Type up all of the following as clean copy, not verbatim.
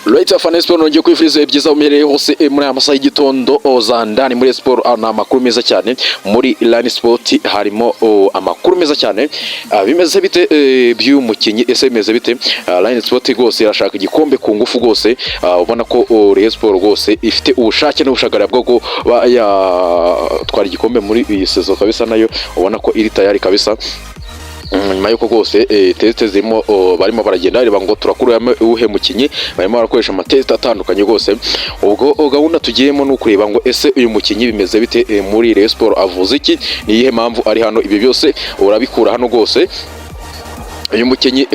Right after Sport nongeye kwifuriza ibyiza umereye hose muri amasaha y'igitondo za ndani muri Sport na amakuru meza cyane muri Line Sport harimo amakuru meza cyane bimeze bite by'umukinyi ese bimeze bite Line Sport rwose irashaka igikombe ku ngufu rwose ubona ko Rayon Sport rwose ifite ubushake n'ubushagara bwo twara igikombe muri iyi season kabisa nayo ubona ko iri tayari kabisa nyuma yuko rwose teste zirimo barimo baragenda reba ngo turakuramo uhe mukinyi barimo barakoresha amatest atandukanye rwose ubwo gahunda tugiyemo no kureba ngo ese uyu mukinyi bimeze bite muri Rayon Sport avuze iki ni yihe mpamvu ari hano ibi byose urabikura hano rwose uyu mukinyi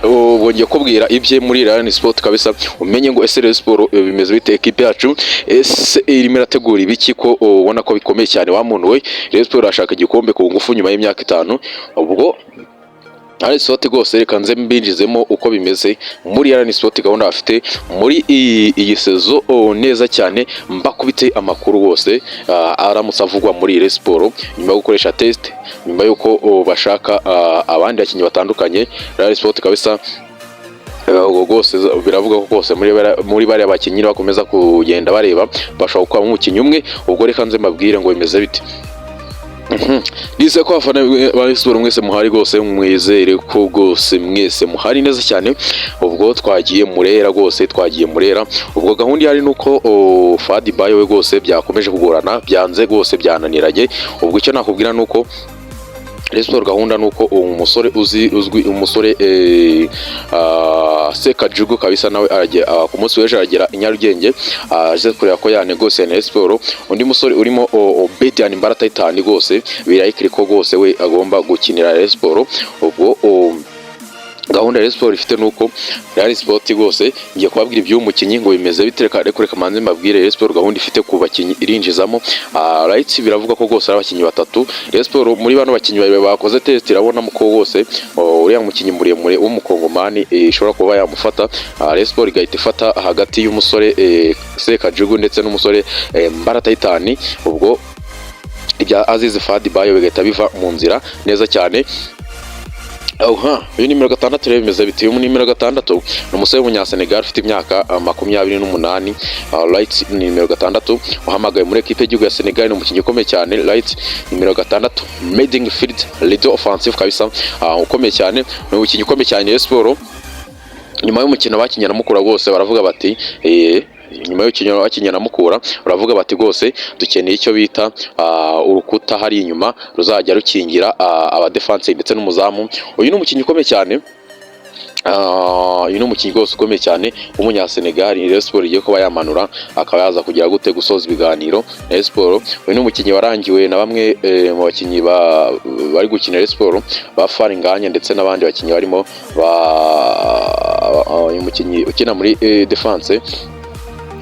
bongeye kubwira ibye muri Line Sport kabisa umenye ngo ese Rayon Sport bimeze bite equipe yacu ese irimo irategura ibiki ko ubona ko bikomeye cyane wa muntu we Rayon Sport ashaka igikombe ku ngufu nyuma y'imyaka 5 ubwo Line Sport rwose reka nze mbinjizemo uko bimeze muri Line Sport gahunda bafite muri iyi season neza cyane mbakubite amakuru rwose aramutse avugwa muri Rayon Sport nyuma yo gukoresha test nyuma yuko bashaka abandi bakinyi batandukanye Line Sport kabisa rwose biravuga ko rwose muri bari abakinyi bakomeza kugenda bareba bashaka kwa umukinyi umwe ubwo reka nze mbabwire ngo bimeze bite Nize ko afana Line Sport mwese muhari rwose mwizere ko rwose mwese muhari neza cyane ubwo twagiye murera rwose ubwo gahunda yari nuko Fadi Bayo we rwose byakomeje kugorana byanze rwose byananiranye ubwo icyo nakubwira nuko Rayon Sport gahunda nuko umusore uzwi umusore Sekajugu kabisa nawe aragiye ku munsi w'ejo aragera Inyarugenge aje kureba ko yanegose na Rayon Sport undi musore urimo Obedian Mbarata itani rwose birayikiri ko rwose we agomba gukinira Rayon Sport ubwo gahunda Rayon Sport ifite nuko Line Sport rwose ngiye kubabwira iby'umukinyi ngo bimeze bitereka reka manze mbabwire Rayon Sport gahunda ifite ku bakinyi irinjizamo right biravuga ko rwose ari abakinyi batatu Rayon Sport muri bano bakinyi bakoze test irabona ko rwose uriya mukinyi muremure w'umukongomani ishobora kuba yamufata Rayon Sport igahita ifata hagati y'umusore Sekajugu ndetse n'umusore Mbarata itani ubwo ibya Aziz Fadi Bayo bigahita biva mu nzira neza cyane uyu nimero 6 rero bimeze bite uyu nimero 6 umusore w'umunyasenegal ufite imyaka 28 right nimero 6 uhamagaye muri equipe y'igihugu ya Senegal ni umukinyi ukomeye cyane right nimero 6 miding field leader offensive kabisa ukomeye cyane ni umukinyi ukomeye cyane Rayon Sport nyuma y'umukino bakinyana mukura rwose baravuga bati nyuma y'ukinyo bakinyana mukura uravuga bati rwose dukeneye icyo bita urukuta hari inyuma ruzajya rukingira aba defense ndetse n'umuzamu uyu ni umukinyi ukomeye cyane uyu ni umukinyi rwose ukomeye cyane w'umunyasenegal Rayon Sport igiye kuba yamanura akaba yaza kugira gute gusoza ibiganiro Rayon Sport uyu ni umukinyi warangiwe na bamwe mu bakinyi bari gukina Rayon Sport ba Faringanya ndetse n'abandi bakinyi barimo uyu mukinyi ukina muri defense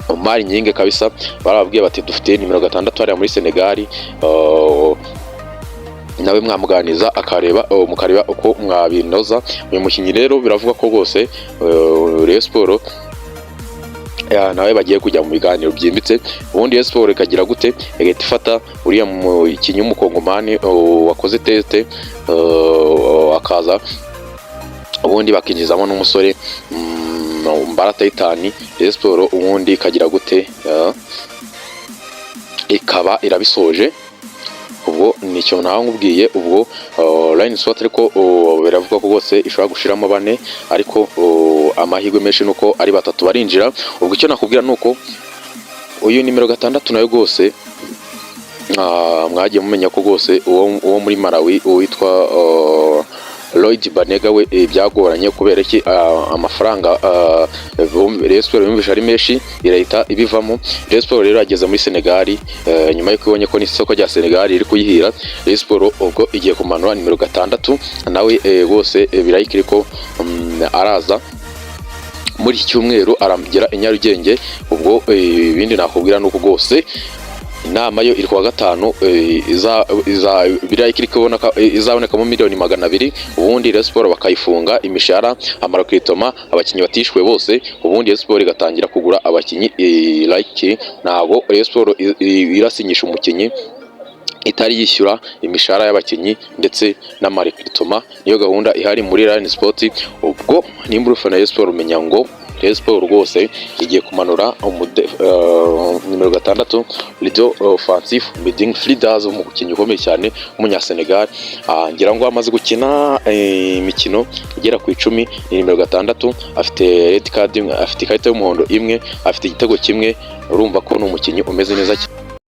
Omar Nyinge kabisa barababwiye bati dufite nimero 6 hariya muri Senegal nawe mwamuganiza akareba mukareba uko mwabinoza uyu mukinyi rero biravuga ko rwose Rayon Sport nawe bagiye kujya mu biganiro byimbitse ubundi Rayon Sport ikagira gute igahita ifata uriya mukinyi w'umukongomani wakoze test akaza ubundi bakinjizamo n'umusore Mbarata itani Rayon Sport ubundi ikagira gute ikaba irabisoje ubwo nicyo naho ngubwiye ubwo Line Sport ariko biravuga ko rwose ishobora gushiramo 4 ariko amahirwe menshi nuko ari 3 barinjira ubwo icyo nakubwira nuko uyu nimero 6 nayo rwose mwagiye mumenya ko rwose uwo muri Malawi witwa Lloyd Banega we byagoranye kubera iki amafaranga Rayon Sport yumvisha ari menshi irahita ibivamo Rayon Sport rero ageze muri Senegal nyuma yuko ibonye ko n'isoko rya Senegal riri kuyihira Rayon Sport ubwo igiye kumanura nimero 6 nawe rwose birayikiri ko araza muri iki cyumweru aramugera Inyarugenge ubwo ibindi nakubwira nuko rwose inama yo iri kwa 5 birayikiri kubona izaboneka mu miliyoni 200 ubundi Rayon Sport bakayifunga imishara amarakritoma abakinyi batishwe bose ubundi Rayon Sport igatangira kugura abakinyi like ntago Rayon Sport irasinyisha umukinyi itari yishyura imishara y'abakinyi ndetse n'amarekritoma niyo gahunda ihari muri Line Sport ubwo nimba urufana Rayon Sport umenya ngo Rayon Sport rwose igiye kumanura nimero 6 Lido offensif midfielder umukinnyi ukomeye cyane w'umunyasenegal. Ngira ngo amaze gukina imikino igera ku 10, ni nimero 6, afite red card, afite ikarita y'umuhondo imwe, afite igitego kimwe. Urumva ko ni umukinnyi umeze neza cyane.